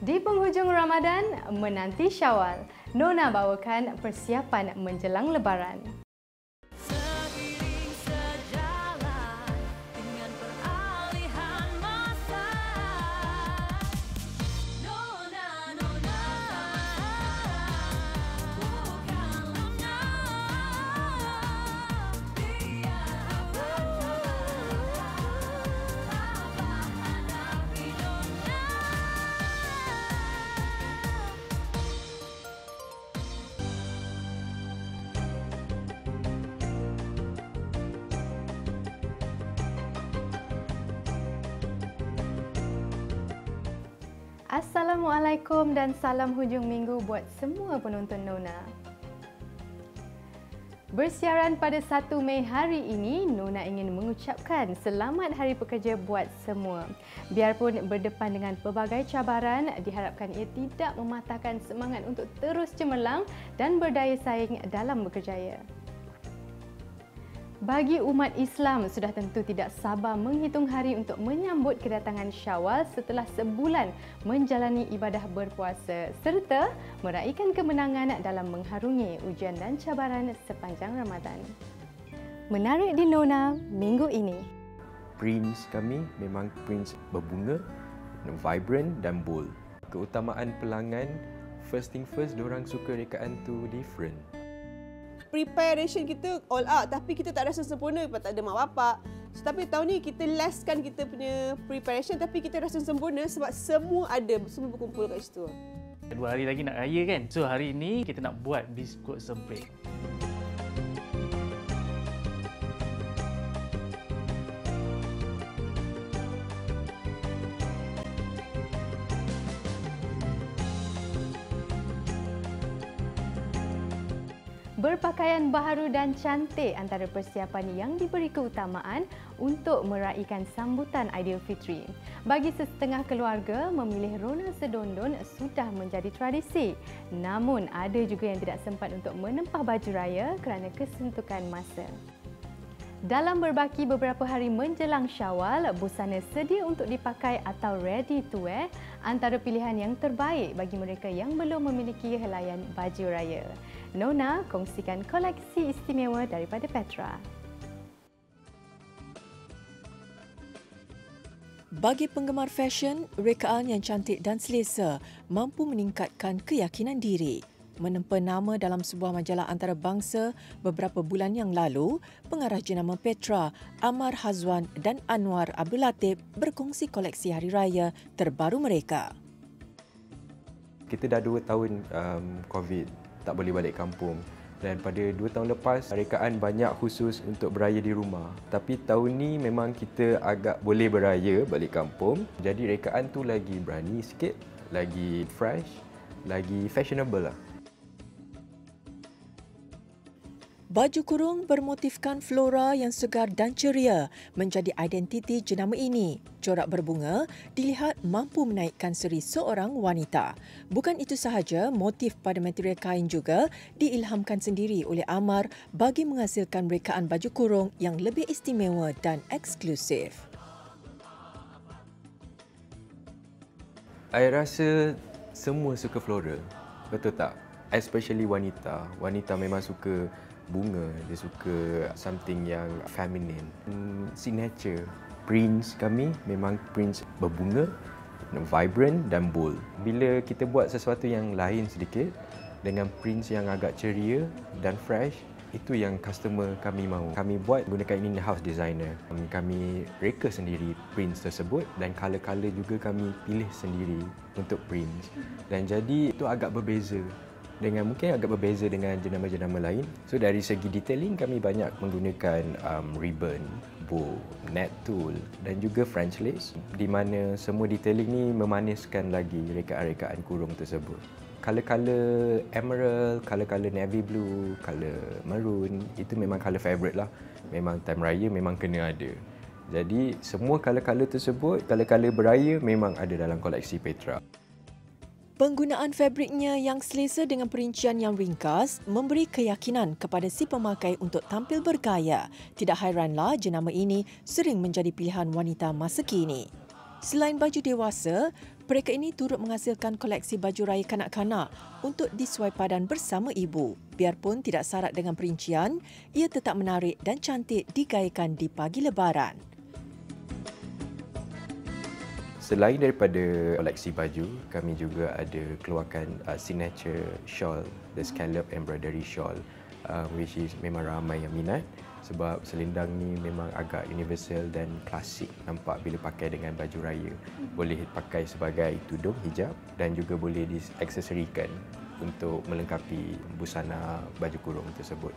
Di penghujung Ramadan, menanti Syawal, Nona bawakan persiapan menjelang Lebaran. Assalamualaikum dan salam hujung minggu buat semua penonton Nona. Bersiaran pada 1 Mei hari ini, Nona ingin mengucapkan selamat Hari Pekerja buat semua. Biarpun berdepan dengan pelbagai cabaran, diharapkan ia tidak mematahkan semangat untuk terus cemerlang dan berdaya saing dalam berkerjaya. Bagi umat Islam, sudah tentu tidak sabar menghitung hari untuk menyambut kedatangan Syawal setelah sebulan menjalani ibadah berpuasa serta meraihkan kemenangan dalam mengharungi ujian dan cabaran sepanjang Ramadan. Menarik di Nona minggu ini. Prints kami memang prints berbunga, vibrant dan bold. Keutamaan pelanggan, first thing first, diorang suka rekaan tu different. Preparation kita all out tapi kita tak rasa sempurna sebab tak ada mak bapak. So, tapi tahun ni kita lesskan kita punya preparation tapi kita rasa sempurna sebab semua ada, semua berkumpul kat situ. 2 hari lagi nak raya kan? So hari ini kita nak buat biskut sebrek. Berpakaian baharu dan cantik antara persiapan yang diberi keutamaan untuk meraihkan sambutan Aidilfitri. Bagi setengah keluarga, memilih rona sedondon sudah menjadi tradisi. Namun, ada juga yang tidak sempat untuk menempah baju raya kerana kesuntukan masa. Dalam berbaki beberapa hari menjelang Syawal, busana sedia untuk dipakai atau ready to wear antara pilihan yang terbaik bagi mereka yang belum memiliki helaian baju raya. Nona kongsikan koleksi istimewa daripada Petra. Bagi penggemar fashion, rekaan yang cantik dan selesa mampu meningkatkan keyakinan diri. Menempa nama dalam sebuah majalah antarabangsa beberapa bulan yang lalu, pengarah jenama Petra, Amar Hazwan dan Anwar Abdul Latif berkongsi koleksi hari raya terbaru mereka. Kita dah 2 tahun COVID, tak boleh balik kampung. Dan pada 2 tahun lepas, rekaan banyak khusus untuk beraya di rumah. Tapi tahun ni memang kita agak boleh beraya balik kampung. Jadi rekaan tu lagi berani sikit, lagi fresh, lagi fashionable lah. Baju kurung bermotifkan flora yang segar dan ceria menjadi identiti jenama ini. Corak berbunga dilihat mampu menaikkan seri seorang wanita. Bukan itu sahaja, motif pada material kain juga diilhamkan sendiri oleh Amar bagi menghasilkan rekaan baju kurung yang lebih istimewa dan eksklusif. Saya rasa semua suka floral, betul tak? Especially wanita. Wanita memang suka bunga, dia suka something yang feminine. Signature prints kami memang prints berbunga, vibrant dan bold. Bila kita buat sesuatu yang lain sedikit dengan prints yang agak ceria dan fresh, itu yang customer kami mahu. Kami buat gunakan in-house designer. Kami reka sendiri prints tersebut dan color-color juga kami pilih sendiri untuk prints. Dan jadi itu agak berbeza. Mungkin agak berbeza dengan jenama-jenama lain. So dari segi detailing kami banyak menggunakan ribbon, bow, net tool dan juga French lace di mana semua detailing ni memaniskan lagi rekaan-rekaan kurung tersebut. Color-color emerald, color-color navy blue, color maroon, itu memang color favorite lah. Memang time raya memang kena ada. Jadi semua color-color tersebut, color-color beraya memang ada dalam koleksi Petra. Penggunaan fabriknya yang selesa dengan perincian yang ringkas memberi keyakinan kepada si pemakai untuk tampil bergaya. Tidak hairanlah jenama ini sering menjadi pilihan wanita masa kini. Selain baju dewasa, Mereka ini turut menghasilkan koleksi baju raya kanak-kanak untuk disuai padan bersama ibu. Biarpun tidak syarat dengan perincian, ia tetap menarik dan cantik digayakan di pagi Lebaran. Selain daripada koleksi baju, kami juga ada keluarkan signature shawl, the scallop embroidery shawl, which is memang ramai yang minat sebab selendang ni memang agak universal dan klasik nampak bila pakai dengan baju raya. Boleh pakai sebagai tudung, hijab dan juga boleh diaksesorikan untuk melengkapi busana baju kurung tersebut.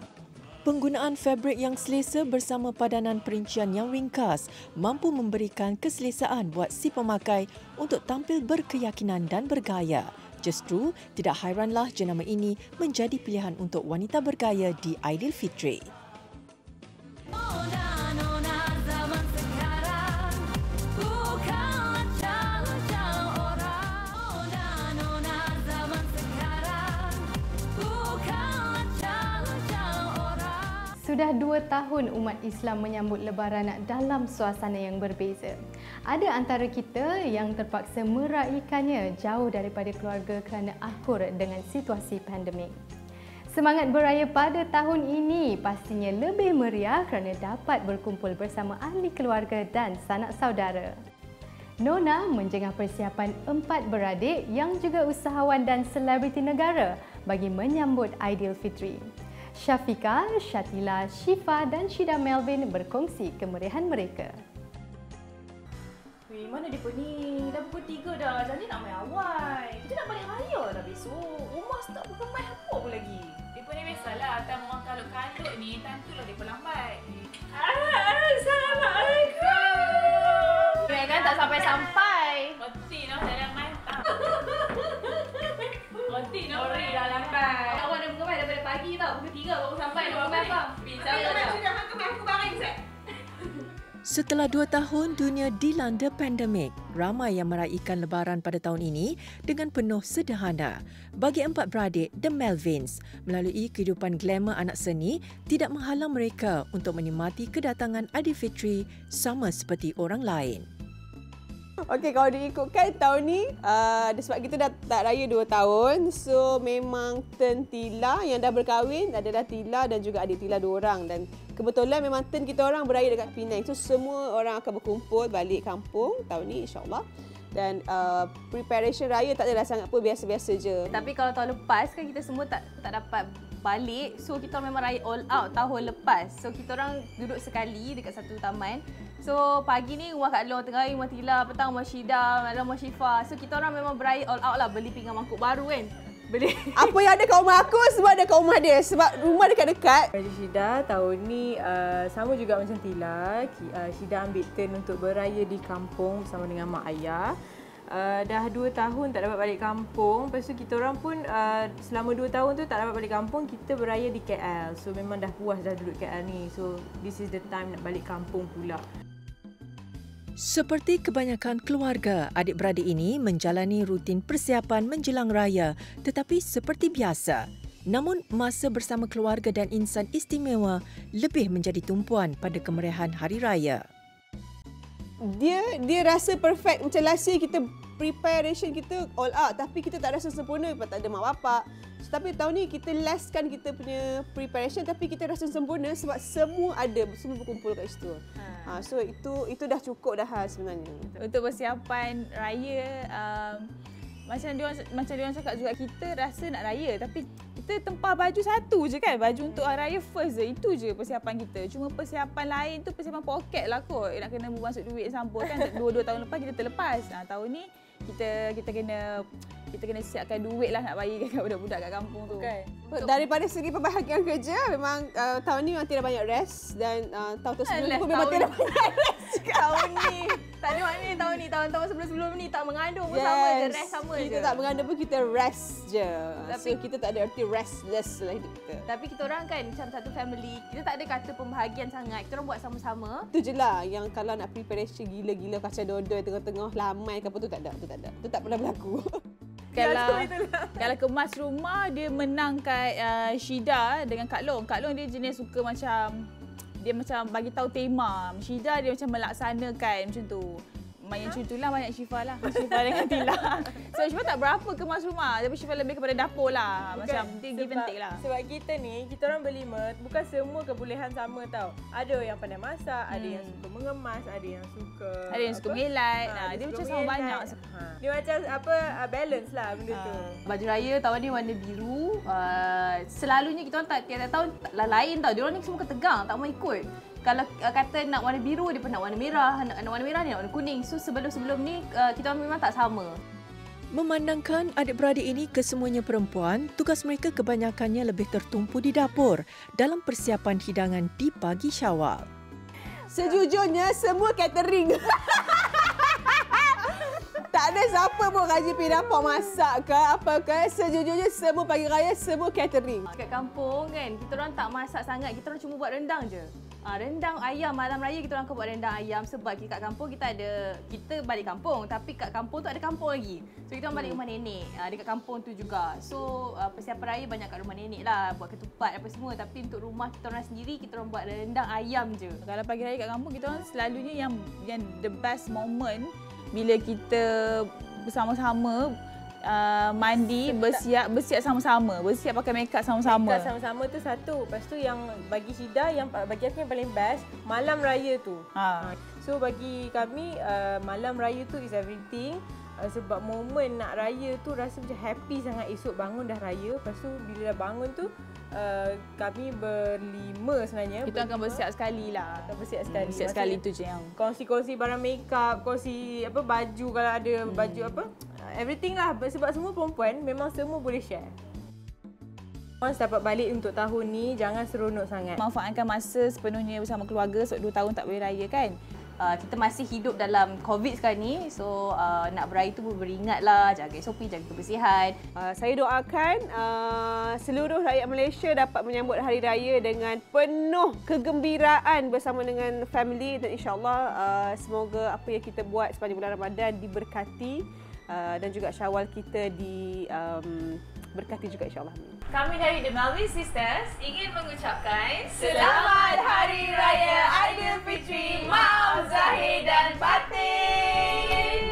Penggunaan fabrik yang selesa bersama padanan perincian yang ringkas mampu memberikan keselesaan buat si pemakai untuk tampil berkeyakinan dan bergaya. Justru, tidak hairanlah jenama ini menjadi pilihan untuk wanita bergaya di Aidilfitri. Sudah 2 tahun umat Islam menyambut Lebaran dalam suasana yang berbeza. Ada antara kita yang terpaksa meraikannya jauh daripada keluarga kerana akur dengan situasi pandemik. Semangat beraya pada tahun ini pastinya lebih meriah kerana dapat berkumpul bersama ahli keluarga dan sanak saudara. Nona menjengah persiapan 4 beradik yang juga usahawan dan selebriti negara bagi menyambut Aidilfitri. Syafiqah, Syatila, Syifa dan Syida Melvin berkongsi kemeriahan mereka. Weh, mana dia ni? Dah pukul 3 dah. Jadi nak main awal. Kita nak balik raya dah besok. Rumah start bukan main apa pun lagi. Mereka ni biasalah. Time orang kalut-kalut ni, time tu lah mereka lambat. Assalamualaikum. Kan tak sampai-sampai. Roti nak dalam main. Roti nak beri dah lambat. Awak dah mengemai daripada pagi tau. Pukul 3 baru sampai nak mengemai bang. Aku barang Zek. Setelah 2 tahun dunia dilanda pandemik, ramai yang meraihkan Lebaran pada tahun ini dengan penuh sederhana. Bagi 4 beradik, The Melvins, melalui kehidupan glamour anak seni, tidak menghalang mereka untuk menikmati kedatangan Aidilfitri sama seperti orang lain. Okey, kalau diikutkan tahun ni, sebab kita dah tak raya 2 tahun, so memang turn Tila yang dah berkahwin adalah Tila dan juga adik Tila 2 orang. Dan kebetulan memang turn kita orang beraya dekat Penang. So semua orang akan berkumpul balik kampung tahun ni insyaAllah. Dan preparation raya tak adalah sangat pun, biasa-biasa je. Tapi kalau tahun lepas kan kita semua tak dapat balik. So kita memang raya all out tahun lepas. So kita orang duduk sekali dekat satu taman. So pagi ni rumah Kak Long, tengah hari rumah Tila, petang rumah Syida, malam rumah Syifa. So kita orang memang beraya all out lah, beli pinggan mangkuk baru kan. Beli. Apa yang ada kat rumah aku sebab ada kat rumah dia. Sebab rumah dekat-dekat. Syida tahun ni sama juga macam Tila. Syida ambil turn untuk beraya di kampung bersama dengan mak ayah. Dah 2 tahun tak dapat balik kampung. Lepas tu kita orang pun selama 2 tahun tu tak dapat balik kampung, kita beraya di KL. So memang dah puas dah duduk KL ni. So this is the time nak balik kampung pula. Seperti kebanyakan keluarga, adik-beradik ini menjalani rutin persiapan menjelang raya tetapi seperti biasa. Namun masa bersama keluarga dan insan istimewa lebih menjadi tumpuan pada kemeriahan hari raya. Dia rasa perfect. Macam last year kita preparation kita all out tapi kita tak rasa sempurna sebab tak ada mak bapak. So, tapi tahun ni kita lesskan kita punya preparation tapi kita rasa sempurna sebab semua ada, semua berkumpul kat situ. So itu dah cukup dah sebenarnya. Untuk persiapan raya, macam dia orang cakap juga, kita rasa nak raya tapi kita tempah baju satu je kan. Baju untuk hari raya first je, itu je persiapan kita. Cuma persiapan lain tu persiapan poket lah kot. Nak kena masuk duit sampul kan. 2 tahun lepas kita terlepas. Tahun ni kita kena siapkan duit lah nak bagi kat budak-budak kat kampung tu. Okay. Daripada segi pembahagian kerja, memang tahun ni memang tidak banyak rest dan tahun sebelum pun memang tidak banyak rest juga. Tahun ni tak ada makna tahun-tahun sebelum ni tak mengandung pun sama je, rest sama je. Kita tak mengandung pun, kita rest je. Tapi so, kita tak ada arti restless lah hidup kita. Tapi kita orang kan macam satu family, kita tak ada kata pembahagian sangat. Kita orang buat sama-sama. Itu je lah yang kalau nak preparation gila-gila kacau dodol tengah-tengah lamai ke apa tu tak ada. Itu tak pernah berlaku. Kalau kemas rumah, dia menang kat Syida dengan Kak Long. Kak Long dia jenis suka macam, dia macam bagi tahu tema. Syida dia macam melaksanakan macam tu. Main contohlah banyak Syifa lah. Syifa dengan Tila. So Syifa tak berapa kemas rumah. Tapi Syifa lebih kepada dapur lah. Macam dia give and take lah. Sebab kita ni, kita orang berlima, bukan semua kebolehan sama tau. Ada yang pandai masak, ada yang suka mengemas, ada yang suka... Ada yang suka mengelak. Dia macam sama banyak. Dia macam balance lah benda tu. Baju raya tahun ni warna biru. Selalunya kita orang tiap-tiap tahun lain tau. Dia orang ni semua ketegang, tak mau ikut. Kalau kata nak warna biru, dia pun nak warna merah. Nak warna merah, dia nak warna kuning. So sebelum-sebelum ni kita orang memang tak sama. Memandangkan adik-beradik ini kesemuanya perempuan, tugas mereka kebanyakannya lebih tertumpu di dapur dalam persiapan hidangan di pagi Syawal. Sejujurnya semua catering. Tak ada siapa pun rajin pergi dapur masak ke apa ke. Sejujurnya semua pagi raya semua catering. Kat kampung kan, kita orang tak masak sangat. Kita orang cuma buat rendang je. Rendang ayam, malam raya kita orang akan buat rendang ayam sebab kat kampung kita balik kampung tapi kat kampung tu ada kampung lagi. So kita orang balik rumah nenek dekat kampung tu juga. So persiapan raya banyak kat rumah nenek lah, buat ketupat apa semua, tapi untuk rumah kita orang sendiri kita orang buat rendang ayam je. Kalau pagi raya kat kampung kita orang selalunya yang the best moment bila kita bersama-sama mandi, bersiap sama-sama. Bersiap pakai make up sama-sama. Make up sama-sama tu satu. Lepas tu yang bagi Syida, yang bagi aku yang paling best, malam raya tu. So bagi kami, malam raya tu is everything. Sebab momen nak raya tu rasa macam happy sangat. Esok bangun dah raya. Lepas tu bila dah bangun tu, kami berlima sebenarnya. Kita akan bersiap sekali lah. Akan bersiap sekali. Bersiap sekali tu je yang. Kongsi-kongsi barang make up, kongsi baju kalau ada baju everything lah. Sebab semua perempuan memang semua boleh share. Once dapat balik untuk tahun ni, jangan seronok sangat. Manfaatkan masa sepenuhnya bersama keluarga sebab 2 tahun tak boleh raya kan. Kita masih hidup dalam COVID sekarang ni. So nak beraya tu beringatlah, jaga SOP, jaga kebersihan. Saya doakan seluruh rakyat Malaysia dapat menyambut Hari Raya dengan penuh kegembiraan bersama dengan family dan insya-Allah semoga apa yang kita buat sepanjang bulan Ramadan diberkati dan juga Syawal kita berkati juga insya-Allah. Kami dari The Melvin Sisters ingin mengucapkan Selamat Hari Raya Aidilfitri Maaf Zahir dan Batin.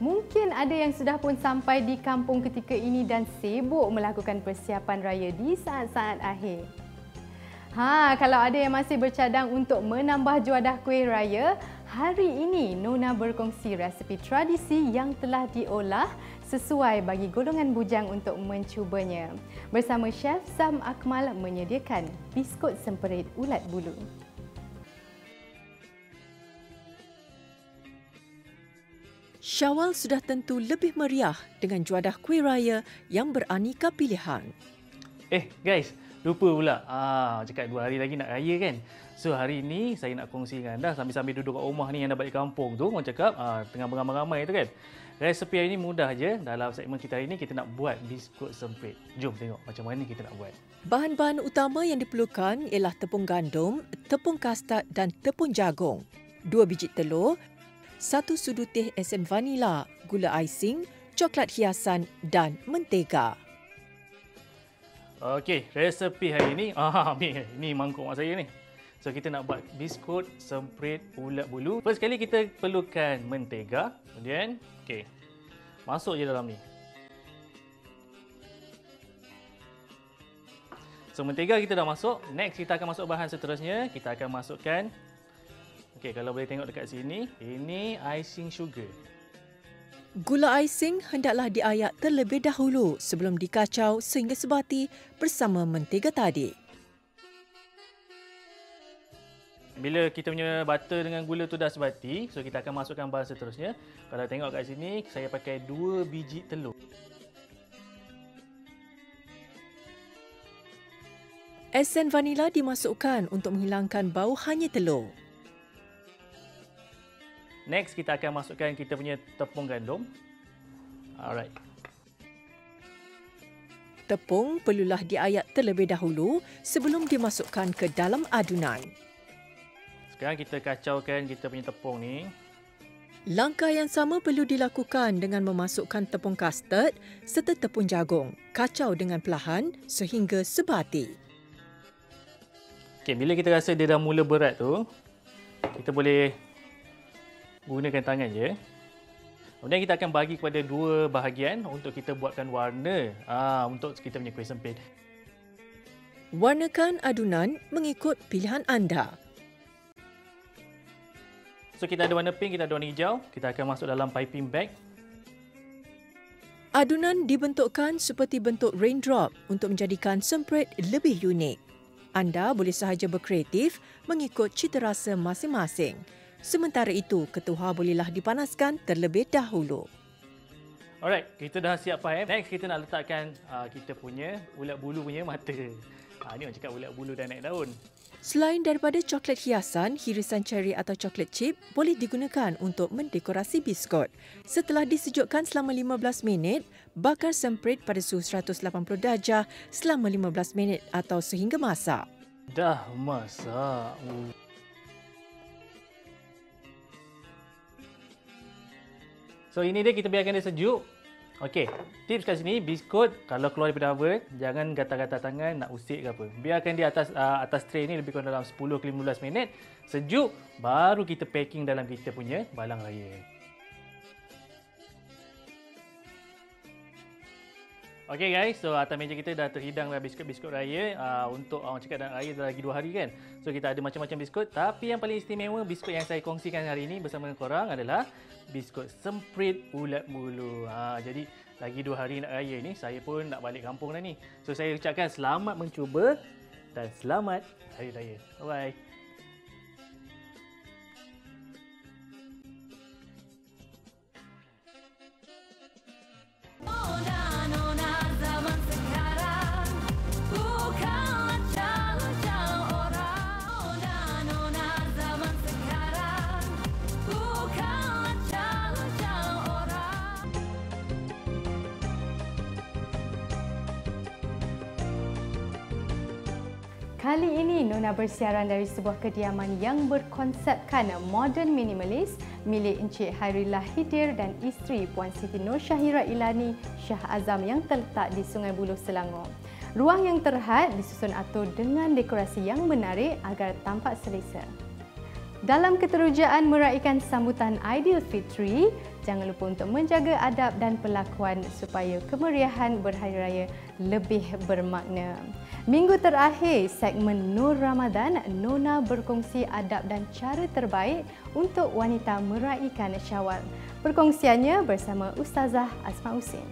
Mungkin ada yang sudah pun sampai di kampung ketika ini dan sibuk melakukan persiapan raya di saat-saat akhir. Kalau ada yang masih bercadang untuk menambah juadah kuih raya, hari ini Nona berkongsi resepi tradisi yang telah diolah sesuai bagi golongan bujang untuk mencubanya. Bersama Chef Sam Akmal menyediakan biskut semperit ulat bulu. Syawal sudah tentu lebih meriah dengan juadah kuih raya yang beraneka pilihan. Guys, lupa pula. Cakap 2 hari lagi nak raya kan. So hari ini saya nak kongsi dengan anda sambil-sambil duduk kat rumah ni yang dah balik kampung tu. Orang cakap tengah beramai-ramai tu kan. Resepi hari ni mudah je. Dalam segmen kita hari ni kita nak buat biskut semprit. Jom tengok macam mana kita nak buat. Bahan-bahan utama yang diperlukan ialah tepung gandum, tepung kastad dan tepung jagung, 2 biji telur, 1 sudu teh esen vanila, gula icing, coklat hiasan dan mentega. Okey, resepi hari ni, ni mangkuk mak saya ni. So kita nak buat biskut semprit ulat bulu. First kali kita perlukan mentega. Kemudian, masuk je dalam ni. So mentega kita dah masuk. Next kita akan masuk bahan seterusnya. Kita akan masukkan, kalau boleh tengok dekat sini, ini icing sugar. Gula icing hendaklah diayak terlebih dahulu sebelum dikacau sehingga sebati bersama mentega tadi. Bila kita punya butter dengan gula tu dah sebati, so kita akan masukkan bahan seterusnya. Kalau tengok kat sini, saya pakai 2 biji telur. Esen vanila dimasukkan untuk menghilangkan bau hanya telur. Next, kita akan masukkan kita punya tepung gandum. Alright. Tepung perlulah diayak terlebih dahulu sebelum dimasukkan ke dalam adunan. Sekarang kita kacaukan kita punya tepung ni. Langkah yang sama perlu dilakukan dengan memasukkan tepung kastard serta tepung jagung. Kacau dengan perlahan sehingga sebati. Okey, bila kita rasa dia dah mula berat tu, kita boleh gunakan tangan je. Kemudian kita akan bagi kepada dua bahagian untuk kita buatkan warna untuk kita punya kuih sempit. Warnakan adunan mengikut pilihan anda. So kita ada warna pink, kita ada warna hijau. Kita akan masuk dalam piping bag. Adunan dibentukkan seperti bentuk raindrop untuk menjadikan semprit lebih unik. Anda boleh sahaja berkreatif mengikut cita rasa masing-masing. Sementara itu, ketuhar bolehlah dipanaskan terlebih dahulu. Alright, kita dah siap faham. Next, kita nak letakkan kita punya ulat bulu punya mata. Ni orang cakap ulat bulu dah naik daun. Selain daripada coklat hiasan, hirisan ceri atau coklat chip boleh digunakan untuk mendekorasi biskut. Setelah disejukkan selama 15 minit, bakar semprit pada suhu 180 darjah selama 15 minit atau sehingga masak. Dah masak. So ini dia, kita biarkan dia sejuk. Okey, tips kat sini, biskut kalau keluar daripada oven, jangan gatal-gatal tangan nak usik ke apa. Biarkan dia atas tray ni lebih kurang dalam 10 ke 15 minit. Sejuk, baru kita packing dalam kita punya balang raya. Okey guys, so atas meja kita dah terhidanglah biskut-biskut raya. Untuk orang cakap dah raya dah lagi 2 hari kan. So kita ada macam-macam biskut, tapi yang paling istimewa biskut yang saya kongsikan hari ini bersama dengan korang adalah biskut semprit ulat bulu. Jadi lagi 2 hari nak raya ni, saya pun nak balik kampung dah ni. So saya ucapkan selamat mencuba dan selamat Hari Raya. Bye-bye. Kali ini Nona bersiaran dari sebuah kediaman yang berkonsepkan modern minimalis milik Encik Hairullah Hidir dan isteri Puan Siti Nur Syahira Ilani Shah Azam yang terletak di Sungai Buloh, Selangor. Ruang yang terhad disusun atur dengan dekorasi yang menarik agar tampak selesa. Dalam keterujaan meraihkan sambutan Aidilfitri, jangan lupa untuk menjaga adab dan perlakuan supaya kemeriahan berhari raya lebih bermakna. Minggu terakhir segmen Nur Ramadan, Nona berkongsi adab dan cara terbaik untuk wanita meraihkan Syawal. Perkongsiannya bersama Ustazah Asma Husin.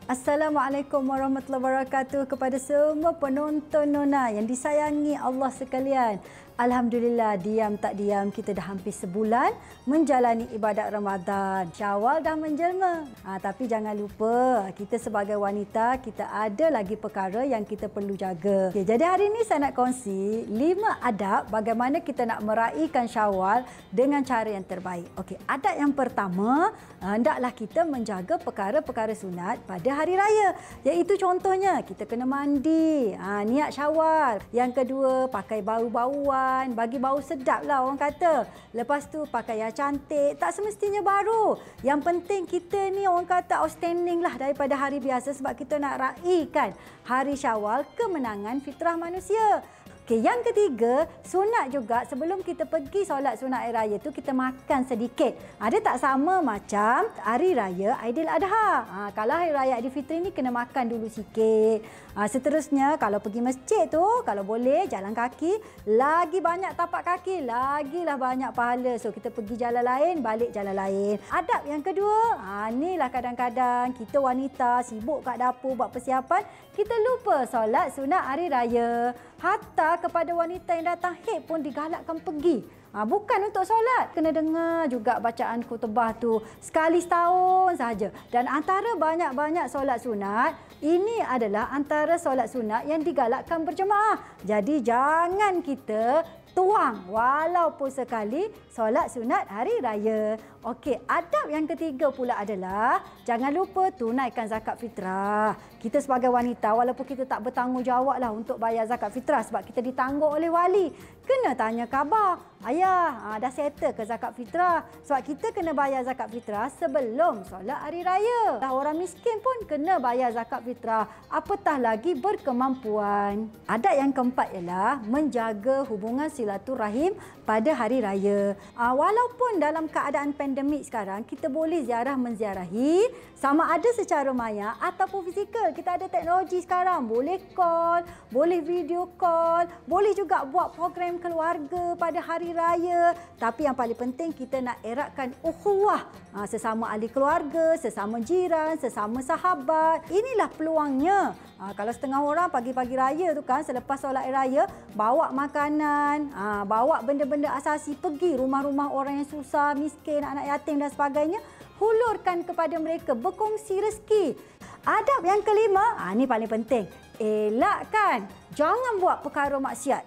Assalamualaikum warahmatullahi wabarakatuh kepada semua penonton Nona yang disayangi Allah sekalian. Alhamdulillah, diam tak diam kita dah hampir sebulan menjalani ibadat Ramadan. Syawal dah menjelma. Tapi jangan lupa, kita sebagai wanita, kita ada lagi perkara yang kita perlu jaga. Okay, jadi hari ini saya nak kongsi 5 adab bagaimana kita nak meraihkan Syawal dengan cara yang terbaik. Okey, adab yang pertama, hendaklah kita menjaga perkara-perkara sunat pada hari raya. Iaitu contohnya, kita kena mandi, niat Syawal. Yang kedua, pakai bau-bauan, bagi bau sedap lah orang kata. Lepas tu pakai yang cantik, tak semestinya baru. Yang penting kita ni orang kata outstanding lah daripada hari biasa sebab kita nak raikan hari Syawal, kemenangan fitrah manusia. Okey, yang ketiga, sunat juga sebelum kita pergi solat sunat hari raya tu kita makan sedikit. Dia tak sama macam hari raya Aidiladha. Kalau hari raya Aidilfitri ni kena makan dulu sikit. Seterusnya kalau pergi masjid tu, kalau boleh jalan kaki, lagi banyak tapak kaki, lagilah banyak pahala. So kita pergi jalan lain, balik jalan lain. Adab yang kedua, inilah kadang-kadang kita wanita sibuk kat dapur buat persiapan, kita lupa solat sunat hari raya. Hatta kepada wanita yang datang haid pun digalakkan pergi. Bukan untuk solat. Kena dengar juga bacaan khutbah tu sekali setahun sahaja. Dan antara banyak-banyak solat sunat, ini adalah antara solat sunat yang digalakkan berjemaah. Jadi jangan kita tuang walaupun sekali solat sunat hari raya. Okey, adab yang ketiga pula adalah jangan lupa tunaikan zakat fitrah. Kita sebagai wanita walaupun kita tak bertanggungjawablah untuk bayar zakat fitrah sebab kita ditanggung oleh wali, kena tanya khabar. Ayah, dah settle ke zakat fitrah? Sebab kita kena bayar zakat fitrah sebelum solat hari raya. Orang miskin pun kena bayar zakat fitrah, apatah lagi berkemampuan. Adab yang keempat ialah menjaga hubungan silaturahim pada hari raya. Walaupun dalam keadaan pandemik sekarang, kita boleh ziarah menziarahi sama ada secara maya ataupun fizikal. Kita ada teknologi sekarang, boleh call, boleh video call, boleh juga buat program keluarga pada hari raya. Tapi yang paling penting kita nak eratkan ukhuwah sesama ahli keluarga, sesama jiran, sesama sahabat. Inilah peluangnya. Kalau setengah orang pagi-pagi raya tu kan, selepas solat raya, bawa makanan, bawa benda-benda asasi, pergi rumah-rumah orang yang susah, miskin, anak yatim dan sebagainya, hulurkan kepada mereka, berkongsi rezeki. Adab yang kelima, ini paling penting, elakkan, jangan buat perkara maksiat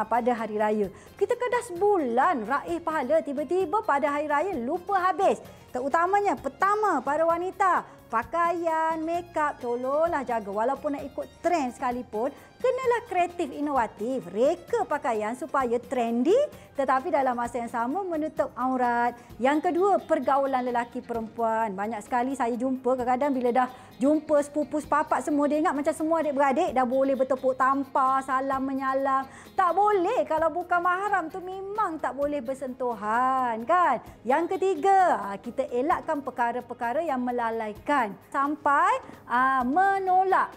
pada hari raya. Kita dah sebulan raih pahala, tiba-tiba pada hari raya lupa habis. Terutamanya pertama para wanita, pakaian, make-up, tolonglah jaga. Walaupun nak ikut trend sekalipun, kenalah kreatif, inovatif. Reka pakaian supaya trendy tetapi dalam masa yang sama menutup aurat. Yang kedua, pergaulan lelaki perempuan. Banyak sekali saya jumpa, kadang-kadang bila dah jumpa sepupu sepapak semua, dia ingat macam semua adik-beradik dah boleh bertepuk tampar, salam menyalam. Tak boleh, kalau bukan mahram tu memang tak boleh bersentuhan, kan? Yang ketiga, kita elakkan perkara-perkara yang melalaikan sampai menolak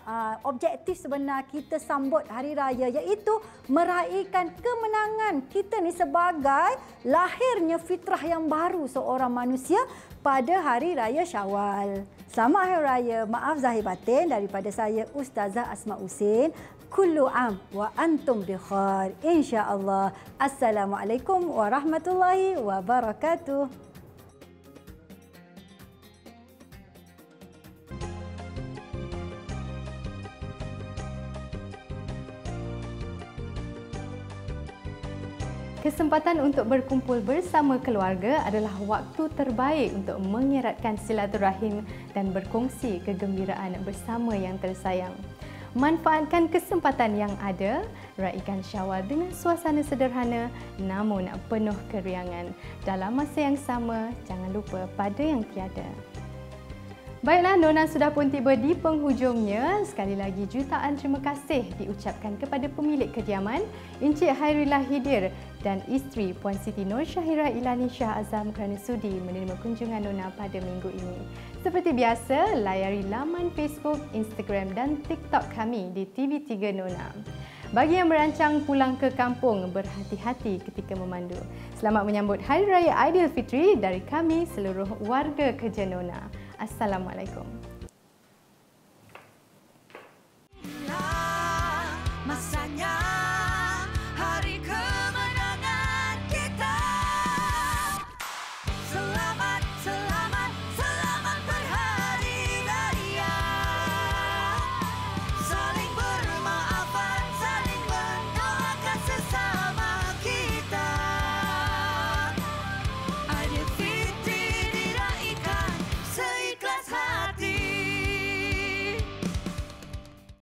objektif sebenar kita sambut hari raya, iaitu meraihkan kemenangan kita ni sebagai lahirnya fitrah yang baru seorang manusia pada hari raya Syawal. Selamat Hari Raya, maaf zahir batin daripada saya Ustazah Asma Husin. Kullu am wa antum bi khair insya-Allah. Assalamualaikum warahmatullahi wabarakatuh. Kesempatan untuk berkumpul bersama keluarga adalah waktu terbaik untuk mengeratkan silaturahim dan berkongsi kegembiraan bersama yang tersayang. Manfaatkan kesempatan yang ada, raikan Syawal dengan suasana sederhana namun penuh keriangan. Dalam masa yang sama, jangan lupa pada yang tiada. Baiklah, Nona sudah pun tiba di penghujungnya. Sekali lagi jutaan terima kasih diucapkan kepada pemilik kediaman Encik Hairullah Hidir dan isteri Puan Siti Nur Syahira Ilani Shah Azam kerana sudi menerima kunjungan Nona pada minggu ini. Seperti biasa, layari laman Facebook, Instagram dan TikTok kami di TV3 Nona. Bagi yang merancang pulang ke kampung, berhati-hati ketika memandu. Selamat menyambut Hari Raya Aidilfitri dari kami seluruh warga kerja Nona. Assalamualaikum.